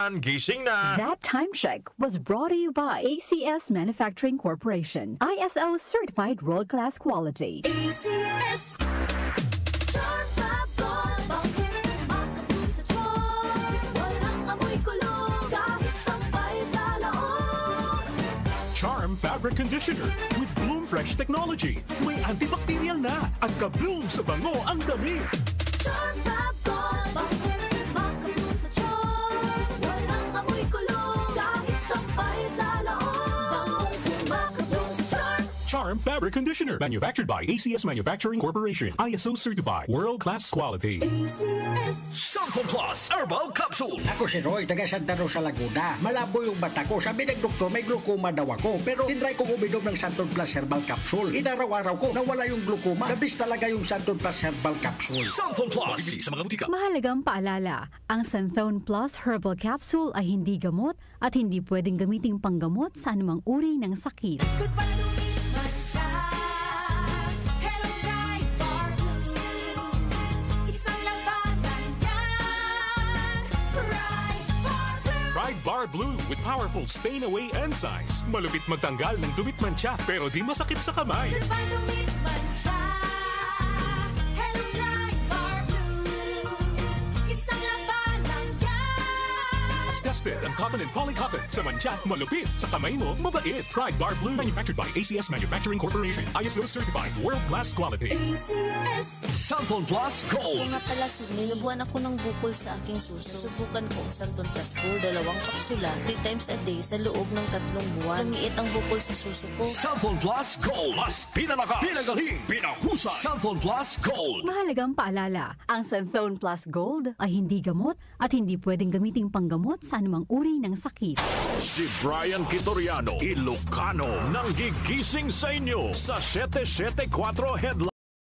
Gising na! That time check was brought to you by ACS Manufacturing Corporation. ISO certified world-class quality. ACS. Charm Fabric Conditioner with Bloom Fresh Technology. May antibacterial na at ka-bloom sa bango ang damit. Charm Fabric, makabloom sa charm. Walang amoy kulong kahit sampay sa loob. Makabloom sa charm. Charm Fabric Conditioner. Manufactured by ACS Manufacturing Corporation. ISO certified. World-class quality. ACS. Santon Plus Herbal Capsule. Ako si Roy, taga Santa Rosa, Laguna. Malabo yung mata ko. Sabi ng doktor, may glaucoma daw ako. Pero tinry kong uminom ng Santon Plus Herbal Capsule. Inaraw-araw ko, nawala yung glaucoma. Nabis talaga yung Santon Plus Herbal Capsule. Santon Plus. Sa mga butika. Mahalagang paalala, ang Santhone Plus Herbal Capsule ay hindi gamot at hindi pwedeng gamiting panggamot sa anumang uri ng sakit. Goodbye to me, Masya. Hello, Bright Bar Blue. Isang labanan yan. Bright Bar Blue. Pride Bar Blue with powerful stain-away enzymes. Malupit magtanggal ng dumit mancha pero di masakit sa kamay. Goodbye to me, Masya. Hello, Bright Bar Blue. Isang labanan yan. As tested ang cotton and polycotton sa mancha, malupit sa kamay mo, mabait. Pride Bar Blue manufactured by ACS Manufacturing Corporation. ISO certified. World-class quality. ACS. Santon Plus Gold. Kung nga pala, nilubuan ako ng bukol sa aking suso. Subukan ko ang Santon Plus Gold, 2 kapsula, 3 times a day sa loob ng 3 buwan. Lumiit ang bukol sa suso ko. Santon Plus Gold. Mas pinalakas, pinagaling, pinahusay. Santon Plus Gold. Mahalagang paalala, ang Santhone Plus Gold ay hindi gamot at hindi pwedeng gamiting panggamot sa anumang uri ng sakit. Si Brian Kitoriano, Ilocano, nang gigising sa inyo sa 774 Headline.